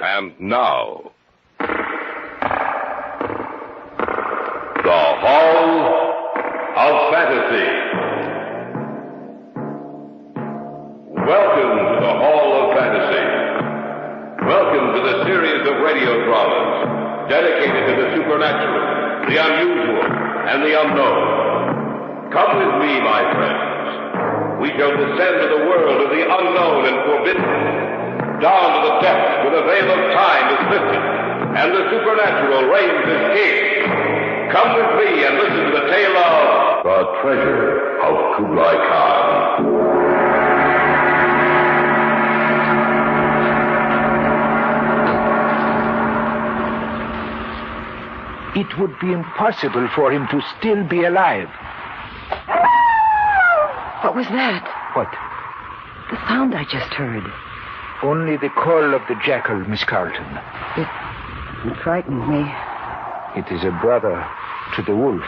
And now, the Hall of Fantasy. Welcome to the Hall of Fantasy. Welcome to the series of radio dramas dedicated to the supernatural, the unusual, and the unknown. Come with me, my friends. We shall descend to the world of the unknown and forbidden, down to the depths where the veil of time is lifted, and the supernatural reigns as king. Come with me and listen to the tale of The Treasure of Kublai Khan. It would be impossible for him to still be alive. What was that? What? The sound I just heard. Only the call of the jackal, Miss Carlton. It frightened me. It is a brother to the wolf.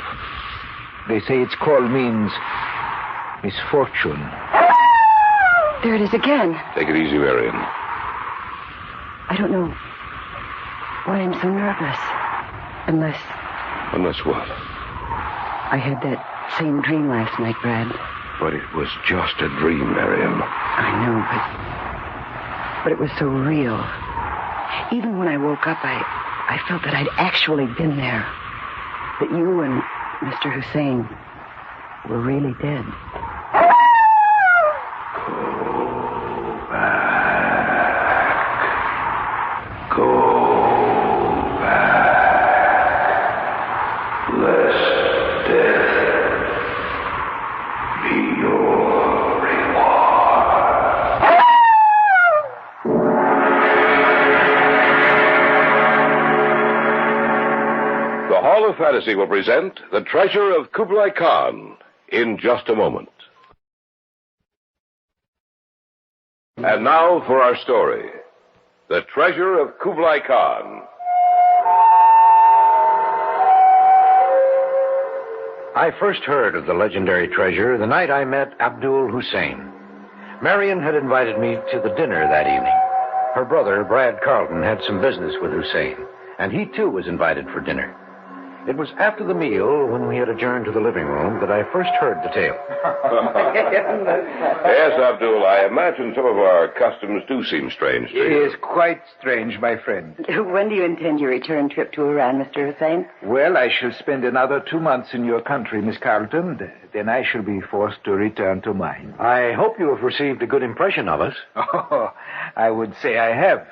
They say its call means misfortune. There it is again. Take it easy, Marion. I don't know why I'm so nervous. Unless what? I had that same dream last night, Brad. But it was just a dream, Marion. I know, but it was so real. Even when I woke up, I felt that I'd actually been there. That you and Mr. Hussein were really dead. Fantasy will present The Treasure of Kublai Khan in just a moment. And now for our story, The Treasure of Kublai Khan. I first heard of the legendary treasure the night I met Abdul Hussein. Marion had invited me to the dinner that evening. Her brother, Brad Carlton, had some business with Hussein, and he too was invited for dinner. It was after the meal, when we had adjourned to the living room, that I first heard the tale. Yes, Abdul, I imagine some of our customs do seem strange to you. It is quite strange, my friend. When do you intend your return trip to Iran, Mr. Hussein? Well, I shall spend another 2 months in your country, Miss Carlton. Then I shall be forced to return to mine. I hope you have received a good impression of us. Oh, I would say I have.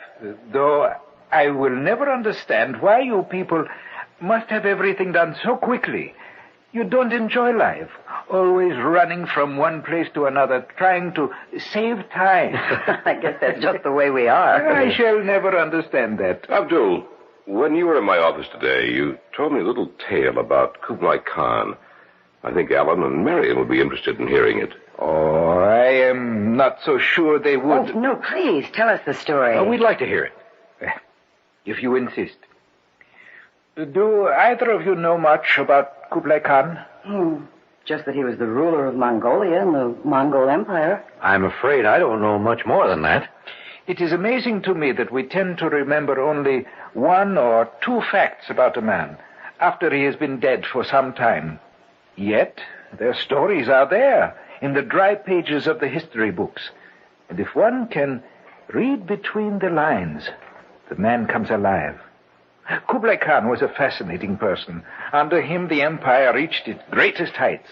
Though I will never understand why you people must have everything done so quickly. You don't enjoy life, always running from one place to another, trying to save time. I guess that's just the way we are. I shall never understand that. Abdul, when you were in my office today, you told me a little tale about Kublai Khan. I think Alan and Marion would be interested in hearing it. Oh, I am not so sure they would. Oh, no, please, tell us the story. We'd like to hear it. If you insist. Do either of you know much about Kublai Khan? Just that he was the ruler of Mongolia and the Mongol Empire. I'm afraid I don't know much more than that. It is amazing to me that we tend to remember only 1 or 2 facts about a man after he has been dead for some time. Yet, their stories are there in the dry pages of the history books. And if one can read between the lines, the man comes alive. Kublai Khan was a fascinating person. Under him, the empire reached its greatest heights.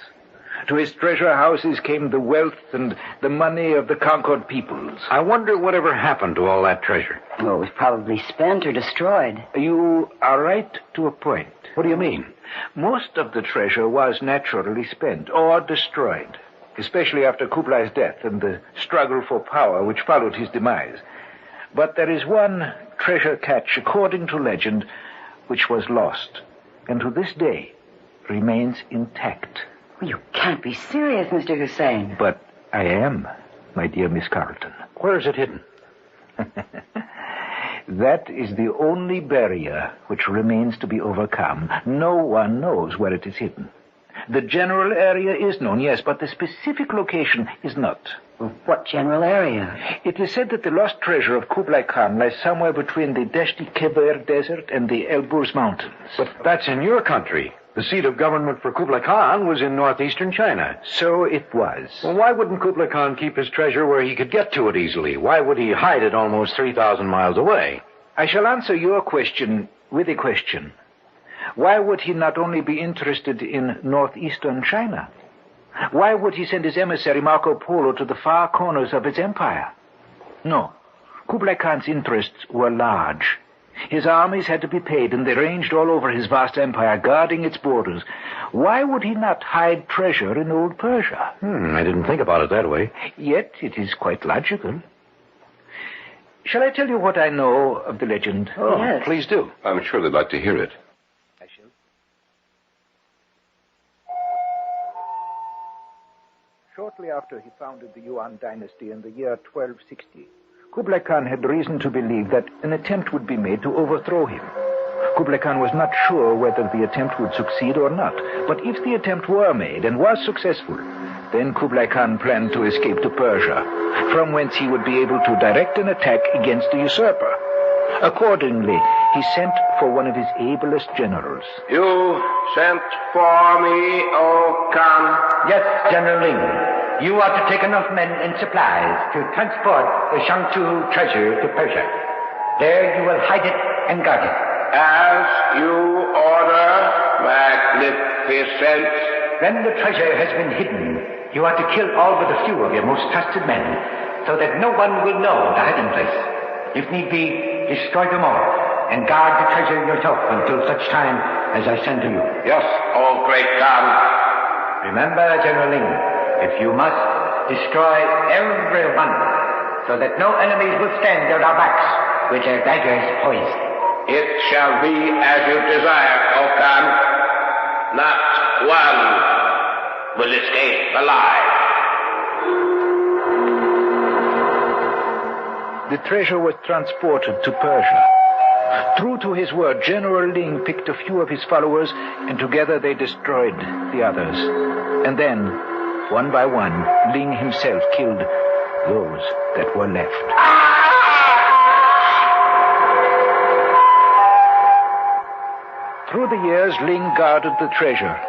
To his treasure houses came the wealth and the money of the conquered peoples. I wonder whatever happened to all that treasure. Oh, it was probably spent or destroyed. You are right to a point. What do you mean? Most of the treasure was naturally spent or destroyed, especially after Kublai's death and the struggle for power which followed his demise. But there is one treasure catch, according to legend, which was lost, and to this day remains intact. Well, you can't be serious, Mr. Hussein. But I am, my dear Miss Carlton. Where is it hidden? That is the only barrier which remains to be overcome. No one knows where it is hidden. The general area is known, yes, but the specific location is not. What general area? It is said that the lost treasure of Kublai Khan lies somewhere between the Deshti-Keber Desert and the Elburz Mountains. But that's in your country. The seat of government for Kublai Khan was in northeastern China. So it was. Well, why wouldn't Kublai Khan keep his treasure where he could get to it easily? Why would he hide it almost 3,000 miles away? I shall answer your question with a question. Why would he not only be interested in northeastern China? Why would he send his emissary Marco Polo to the far corners of his empire? No. Kublai Khan's interests were large. His armies had to be paid, and they ranged all over his vast empire, guarding its borders. Why would he not hide treasure in old Persia? I didn't think about it that way. Yet it is quite logical. Shall I tell you what I know of the legend? Oh, yes. Please do. I'm sure they'd like to hear it. I shall. Shortly after he founded the Yuan dynasty in the year 1260, Kublai Khan had reason to believe that an attempt would be made to overthrow him. Kublai Khan was not sure whether the attempt would succeed or not, but if the attempt were made and was successful, then Kublai Khan planned to escape to Persia, from whence he would be able to direct an attack against the usurper. Accordingly, he sent for one of his ablest generals. You sent for me, O Khan? Yes, General Ling. You are to take enough men and supplies to transport the Shangtu treasure to Persia. There you will hide it and guard it. As you order, magnificent. When the treasure has been hidden, you are to kill all but a few of your most trusted men, so that no one will know the hiding place. If need be, destroy them all, and guard the treasure yourself until such time as I send to you. Yes, O great Khan. Remember, General Ling, if you must, destroy everyone, so that no enemies will stand at our backs with their daggers poised. It shall be as you desire, O Khan. Not one will escape alive. The treasure was transported to Persia. True to his word, General Ling picked a few of his followers, and together they destroyed the others. And then, one by one, Ling himself killed those that were left. Through the years, Ling guarded the treasure,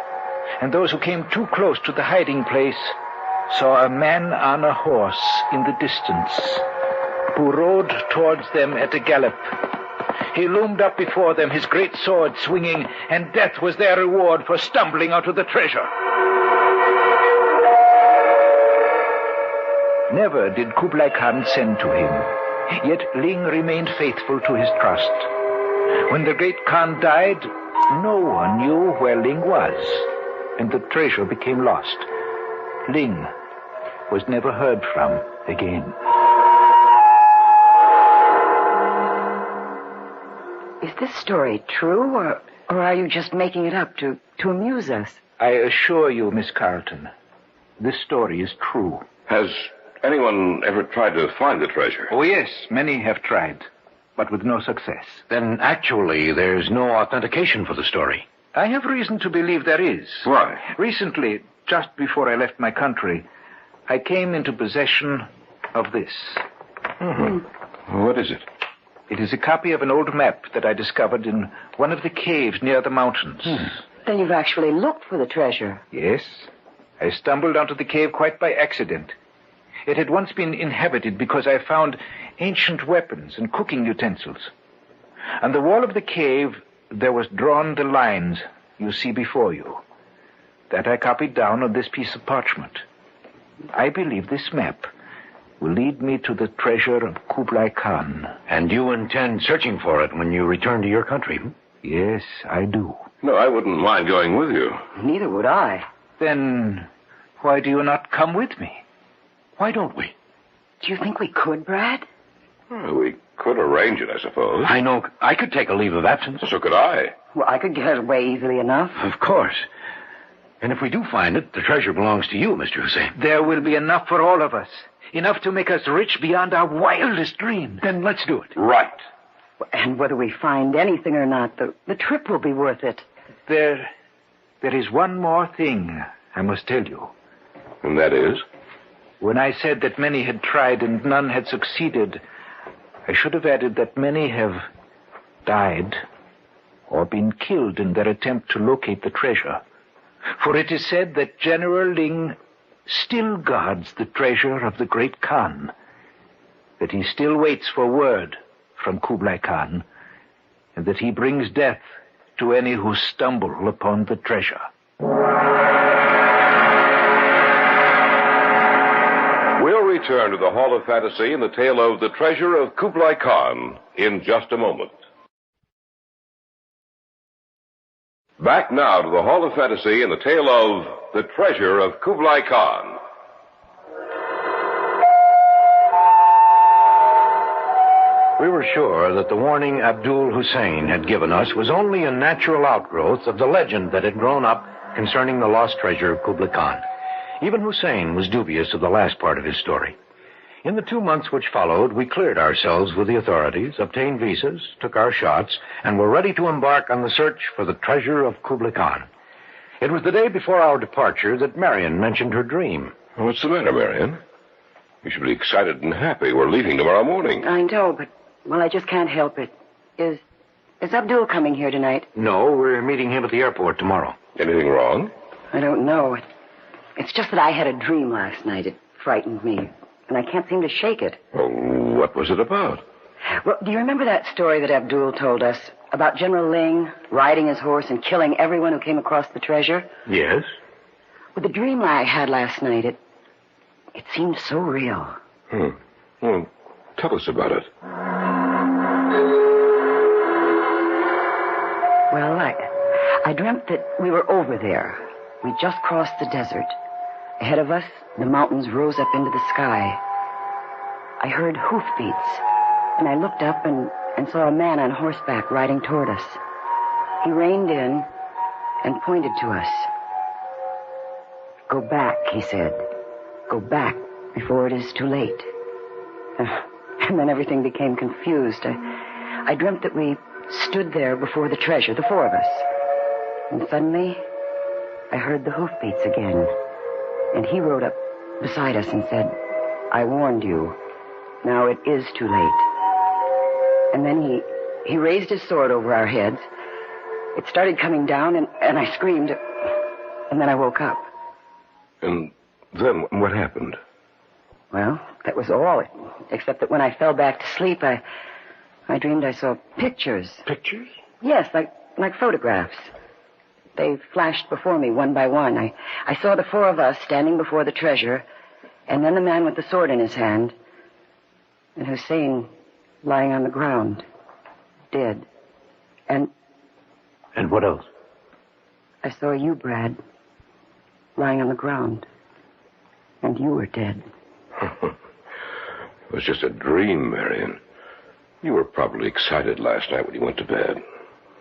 and those who came too close to the hiding place saw a man on a horse in the distance, who rode towards them at a gallop. He loomed up before them, his great sword swinging, and death was their reward for stumbling out of the treasure. Never did Kublai Khan send to him, yet Ling remained faithful to his trust. When the great Khan died, no one knew where Ling was, and the treasure became lost. Ling was never heard from again. Is this story true, or are you just making it up to amuse us? I assure you, Miss Carlton, this story is true. Has anyone ever tried to find the treasure? Oh, yes, many have tried, but with no success. Then actually there's no authentication for the story. I have reason to believe there is. Why? Recently, just before I left my country, I came into possession of this. What is it? It is a copy of an old map that I discovered in one of the caves near the mountains. Then you've actually looked for the treasure. Yes. I stumbled onto the cave quite by accident. It had once been inhabited because I found ancient weapons and cooking utensils. On the wall of the cave, there was drawn the lines you see before you. That I copied down on this piece of parchment. I believe this map will lead me to the treasure of Kublai Khan. And you intend searching for it when you return to your country? Yes, I do. No, I wouldn't mind going with you. Neither would I. Then why do you not come with me? Why don't we? Do you think we could, Brad? Well, we could arrange it, I suppose. I know I could take a leave of absence. So could I. Well, I could get away easily enough. Of course. And if we do find it, the treasure belongs to you, Mr. Hussein. There will be enough for all of us. Enough to make us rich beyond our wildest dreams. Then let's do it. Right. And whether we find anything or not, the trip will be worth it. There there is one more thing I must tell you. And that is? When I said that many had tried and none had succeeded, I should have added that many have died or been killed in their attempt to locate the treasure. For it is said that General Ling still guards the treasure of the great Khan, that he still waits for word from Kublai Khan, and that he brings death to any who stumble upon the treasure. We'll return to the Hall of Fantasy and the tale of the treasure of Kublai Khan in just a moment. Back now to the Hall of Fantasy and the tale of the treasure of Kublai Khan. We were sure that the warning Abdul Hussein had given us was only a natural outgrowth of the legend that had grown up concerning the lost treasure of Kublai Khan. Even Hussein was dubious of the last part of his story. In the 2 months which followed, we cleared ourselves with the authorities, obtained visas, took our shots, and were ready to embark on the search for the treasure of Kublai Khan. It was the day before our departure that Marion mentioned her dream. What's the matter, Marion? You should be excited and happy. We're leaving tomorrow morning. I know, but, well, I just can't help it. Is Abdul coming here tonight? No, we're meeting him at the airport tomorrow. Anything wrong? I don't know. It's just that I had a dream last night. It frightened me, and I can't seem to shake it. Oh, what was it about? Well, do you remember that story that Abdul told us about General Ling riding his horse and killing everyone who came across the treasure? Yes? Well, the dream I had last night, it seemed so real. Well, tell us about it. Well, I dreamt that we were over there. We just crossed the desert. Ahead of us, the mountains rose up into the sky. I heard hoofbeats, and I looked up and saw a man on horseback riding toward us. He reined in and pointed to us. "Go back," he said. "Go back before it is too late." And then everything became confused. I dreamt that we stood there before the treasure, the four of us. And suddenly, I heard the hoofbeats again. And he rode up beside us and said, "I warned you. Now it is too late." And then he raised his sword over our heads. It started coming down, and I screamed. And then I woke up. And then what happened? Well, that was all, except that when I fell back to sleep, I dreamed I saw pictures. Pictures? Yes, like photographs. They flashed before me one by one. I saw the four of us standing before the treasure, and then the man with the sword in his hand, and Hussein lying on the ground, dead. And what else? I saw you, Brad, lying on the ground, and you were dead. It was just a dream, Marion. You were probably excited last night when you went to bed.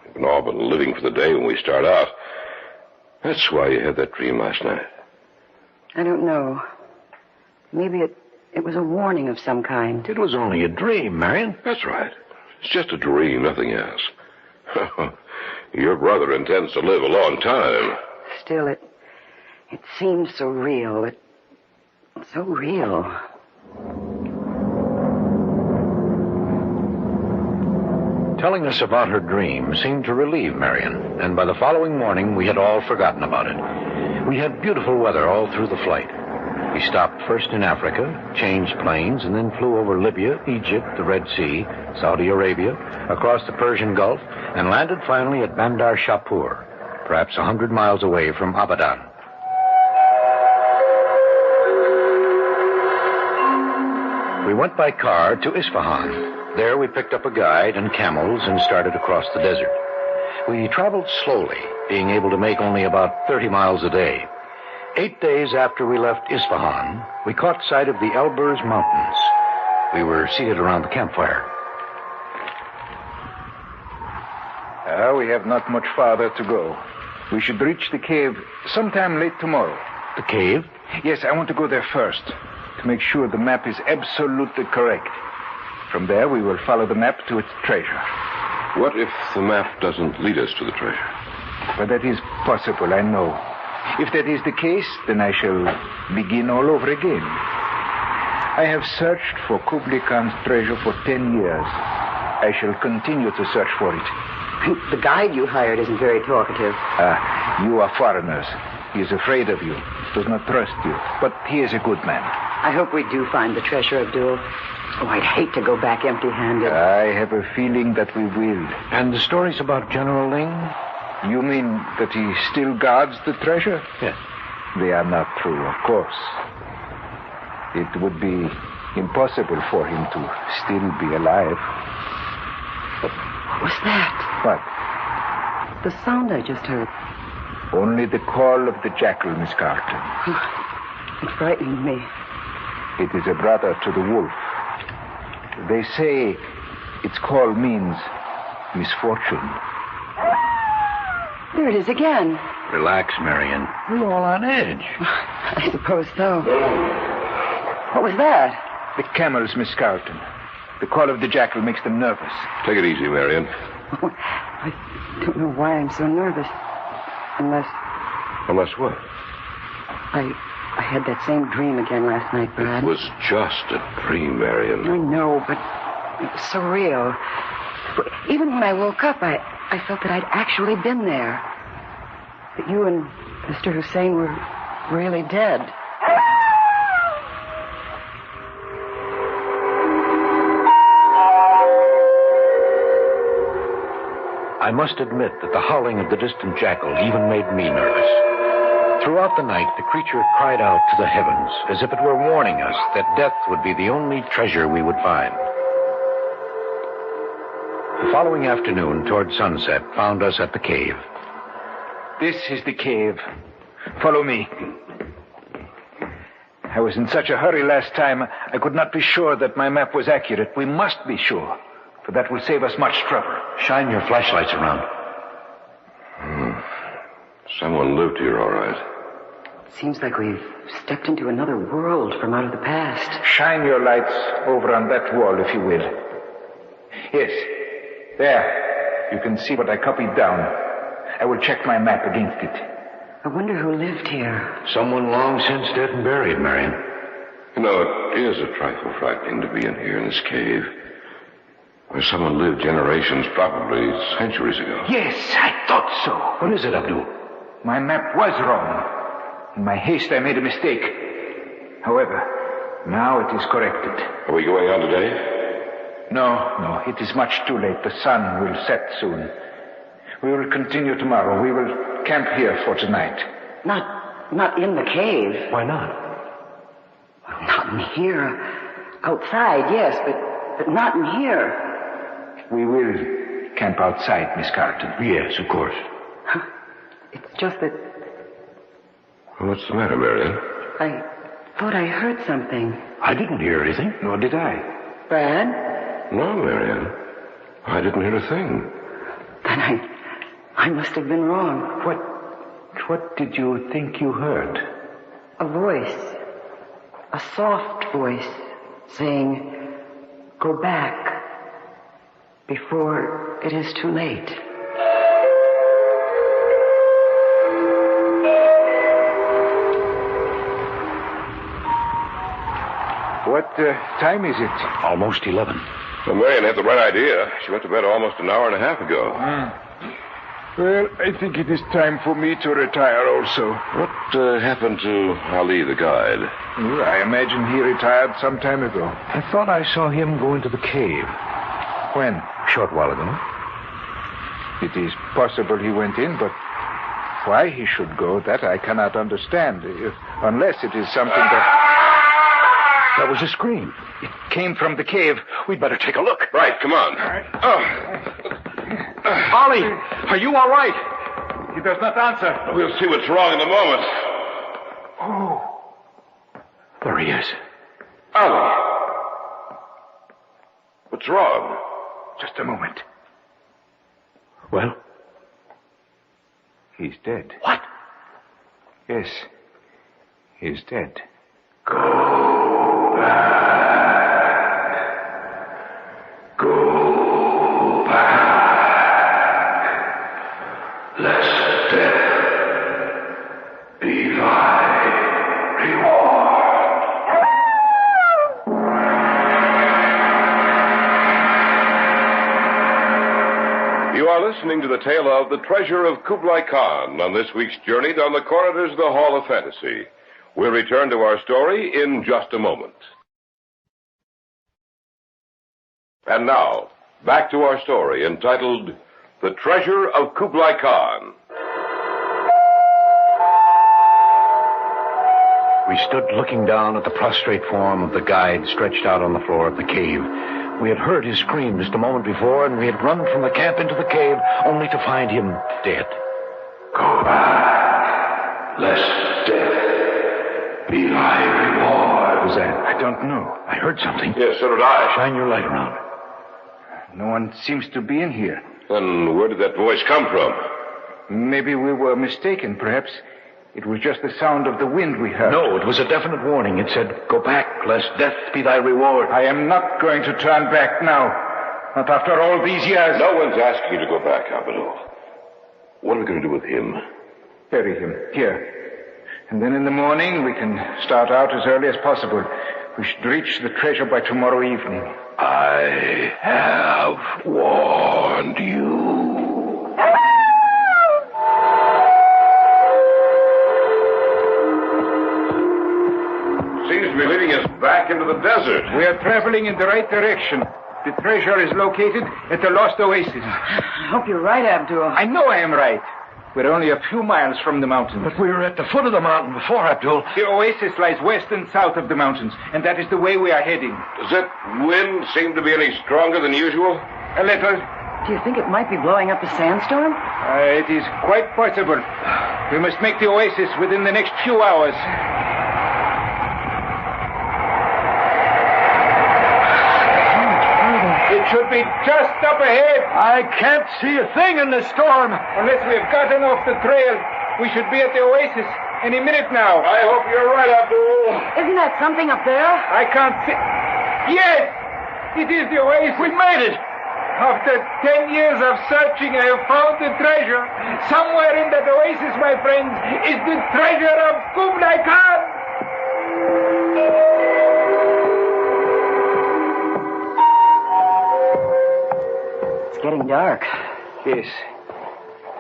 We've been all but living for the day when we start out. That's why you had that dream last night. I don't know. Maybe it was a warning of some kind. It was only a dream, Marion. That's right. It's just a dream, nothing else. Your brother intends to live a long time. Still, it seems so real. It's so real. Telling us about her dream seemed to relieve Marion, and by the following morning we had all forgotten about it. We had beautiful weather all through the flight. We stopped first in Africa, changed planes, and then flew over Libya, Egypt, the Red Sea, Saudi Arabia, across the Persian Gulf, and landed finally at Bandar Shapur, perhaps 100 miles away from Abadan. We went by car to Isfahan. There we picked up a guide and camels and started across the desert. We traveled slowly, being able to make only about 30 miles a day. 8 days after we left Isfahan, we caught sight of the Elburz Mountains. We were seated around the campfire. We have not much farther to go. We should reach the cave sometime late tomorrow. The cave? Yes, I want to go there first, to make sure the map is absolutely correct. From there, we will follow the map to its treasure. What if the map doesn't lead us to the treasure? But that is possible, I know. If that is the case, then I shall begin all over again. I have searched for Kublai Khan's treasure for 10 years. I shall continue to search for it. The guide you hired isn't very talkative. You are foreigners. He is afraid of you, does not trust you. But he is a good man. I hope we do find the treasure, Abdul. Oh, I'd hate to go back empty-handed. I have a feeling that we will. And the stories about General Ling? You mean that he still guards the treasure? Yes. They are not true, of course. It would be impossible for him to still be alive. What was that? What? The sound I just heard. Only the call of the jackal, Miss Carlton. It frightened me. It is a brother to the wolf. They say its call means misfortune. There it is again. Relax, Marion. We're all on edge. I suppose so. What was that? The camels, Miss Carlton. The call of the jackal makes them nervous. Take it easy, Marion. Oh, I don't know why I'm so nervous. Unless what? I had that same dream again last night, Brad. It was just a dream, Marion. I know, but it was so real. Even when I woke up, I felt that I'd actually been there. That you and Mr. Hussein were really dead. I must admit that the howling of the distant jackal even made me nervous. Throughout the night, the creature cried out to the heavens as if it were warning us that death would be the only treasure we would find. The following afternoon, toward sunset, found us at the cave. This is the cave. Follow me. I was in such a hurry last time, I could not be sure that my map was accurate. We must be sure, for that will save us much trouble. Shine your flashlights around. Someone lived here, all right. Seems like we've stepped into another world from out of the past. Shine your lights over on that wall, if you will. Yes, there. You can see what I copied down. I will check my map against it. I wonder who lived here. Someone long since dead and buried, Marion. You know, it is a trifle frightening to be in here in this cave, where someone lived generations, probably centuries ago. Yes, I thought so. What is it, Abdul? My map was wrong. In my haste, I made a mistake. However, now it is corrected. Are we going on today? No, it is much too late. The sun will set soon. We will continue tomorrow. We will camp here for tonight. Not in the cave. Why not? Not in here. Outside, yes, but not in here. We will camp outside, Miss Carlton. Yes, of course. It's just that Well, what's the matter, Marion? I thought I heard something. I didn't hear anything. Nor did I. Brad? No, Marion. I didn't hear a thing. Then I must have been wrong. What did you think you heard? A voice. A soft voice saying, "Go back before it is too late." What time is it? Almost 11. Well, Marion had the right idea. She went to bed almost an hour and a half ago. Well, I think it is time for me to retire also. What happened to Ali, the guide? Well, I imagine he retired some time ago. I thought I saw him go into the cave. When? A short while ago. It is possible he went in, but why he should go, that I cannot understand. Unless it is something that... That was a scream. It came from the cave. We'd better take a look. Right, come on. Ollie, are you all right? He does not answer. We'll see what's wrong in a moment. Oh. There he is. Ali. What's wrong? Just a moment. Well? He's dead. What? Yes. He's dead. Go back. Go back. Let's You are listening to the tale of The Treasure of Kublai Khan on this week's journey down the corridors of the Hall of Fantasy. We'll return to our story in just a moment. And now, back to our story entitled The Treasure of Kublai Khan. We stood looking down at the prostrate form of the guide stretched out on the floor of the cave. We had heard his scream just a moment before, and we had run from the camp into the cave, only to find him dead. Go back, lest death be thy reward. What was that? I don't know. I heard something. Yes, so did I. Shine your light around. No one seems to be in here. Then where did that voice come from? Maybe we were mistaken, perhaps. It was just the sound of the wind we heard. No, it was a definite warning. It said, go back, lest death be thy reward. I am not going to turn back now. Not after all these years. No one's asking you to go back, Abdul. What are we going to do with him? Bury him here. And then in the morning we can start out as early as possible. We should reach the treasure by tomorrow evening. I have warned you. Seems to be leading us back into the desert. We are traveling in the right direction. The treasure is located at the Lost Oasis. I hope you're right, Abdul. I know I am right. We're only a few miles from the mountains. But we were at the foot of the mountain before, Abdul. The oasis lies west and south of the mountains, and that is the way we are heading. Does that wind seem to be any stronger than usual? A little. Do you think it might be blowing up a sandstorm? It is quite possible. We must make the oasis within the next few hours. It should be just up ahead. I can't see a thing in this storm. Unless we have gotten off the trail, we should be at the oasis any minute now. I hope you're right, Abdul. Isn't that something up there? I can't see. Yes! It is the oasis. We made it. After 10 years of searching, I have found the treasure. Somewhere in that oasis, my friends, is the treasure of Kublai Khan. It's getting dark. Yes.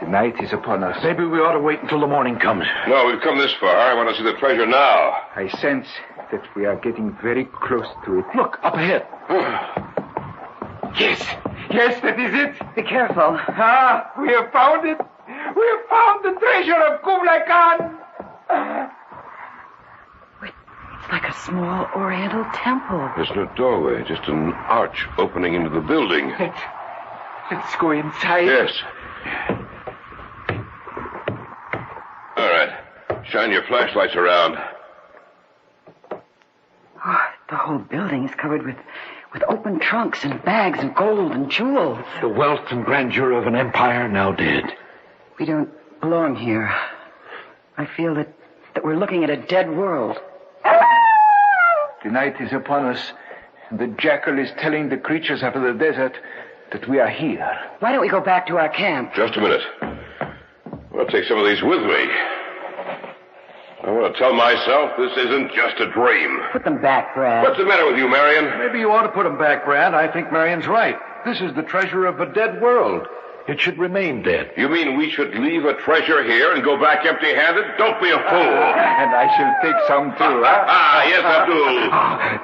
The night is upon us. Maybe we ought to wait until the morning comes. No, we've come this far. I want to see the treasure now. I sense that we are getting very close to it. Look, up ahead. Yes. Yes, that is it. Be careful. Ah, we have found it. We have found the treasure of Kublai Khan. It's like a small oriental temple. There's no doorway, just an arch opening into the building. Let's go inside. Yes. All right. Shine your flashlights around. Oh, the whole building is covered with open trunks and bags of gold and jewels. The wealth and grandeur of an empire now dead. We don't belong here. I feel that we're looking at a dead world. The night is upon us, and the jackal is telling the creatures of the desert that we are here. Why don't we go back to our camp? Just a minute. I'll take some of these with me. I want to tell myself this isn't just a dream. Put them back, Brad. What's the matter with you, Marion? Maybe you ought to put him back, Brad. I think Marion's right. This is the treasure of a dead world. It should remain dead. You mean we should leave a treasure here and go back empty-handed? Don't be a fool. And I shall take some too, huh? Yes, Abdul.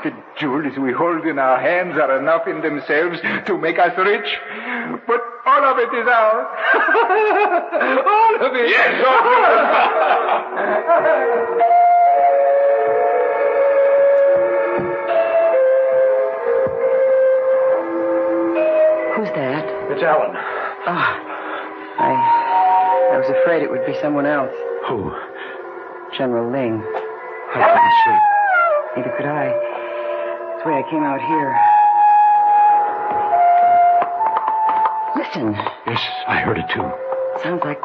The jewels we hold in our hands are enough in themselves to make us rich. But all of it is ours. All of it. Yes, all Who's that? It's Alan. I was afraid it would be someone else. Who? General Ling. I couldn't sleep. Neither could I. That's why I came out here. Listen. Yes, I heard it too. Sounds like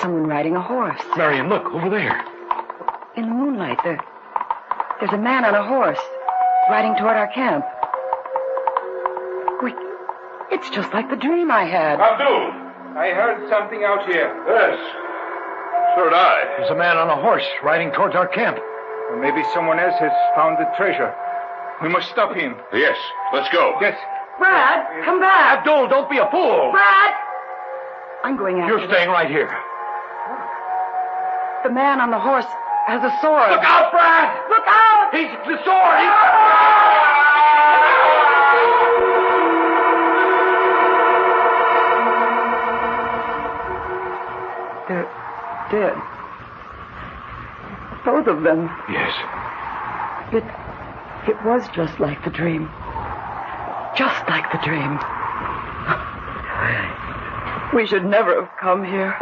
someone riding a horse. Marion, look, over there. In the moonlight, there's a man on a horse riding toward our camp. Wait, it's just like the dream I had. Abdul. I heard something out here. Yes. So did I. There's a man on a horse riding towards our camp. Or maybe someone else has found the treasure. We must stop him. Yes, let's go. Yes. Brad, come back. Abdul, don't be a fool. Brad! I'm going after You're staying right here. The man on the horse has a sword. Look out, Brad! Look out! He's the sword! They're dead. Both of them. Yes. It was just like the dream. Just like the dream. We should never have come here.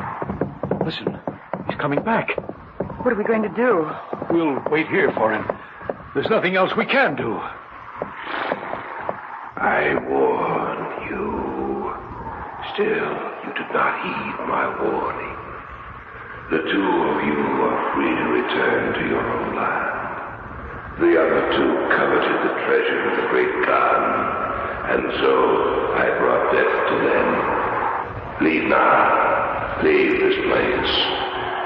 Listen, he's coming back. What are we going to do? We'll wait here for him. There's nothing else we can do. I warned you. Still, you did not heed my warning. The two of you are free to return to your own land. The other two coveted the treasure of the great Khan, and so I brought death to them. Leave now. Leave this place,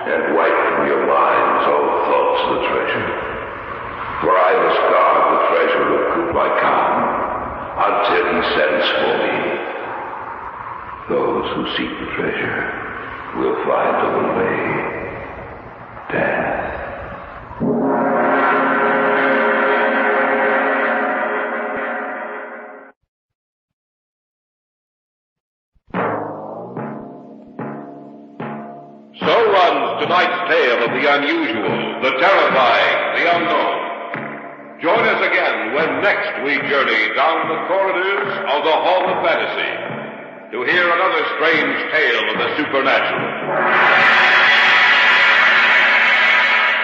and wipe from your minds all thoughts of the treasure. For I must guard the treasure of Kublai Khan until he sends for me. Those who seek the treasure will find the way. Death. So runs tonight's tale of the unusual, the terrifying, the unknown. Join us again when next we journey down the corridors of the Hall of Fantasy to hear another strange tale of the supernatural.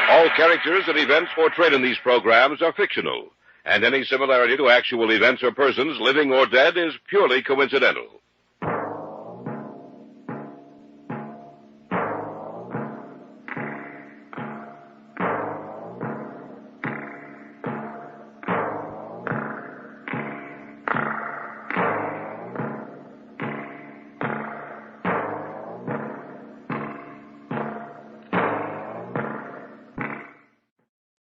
All characters and events portrayed in these programs are fictional, and any similarity to actual events or persons, living or dead, is purely coincidental.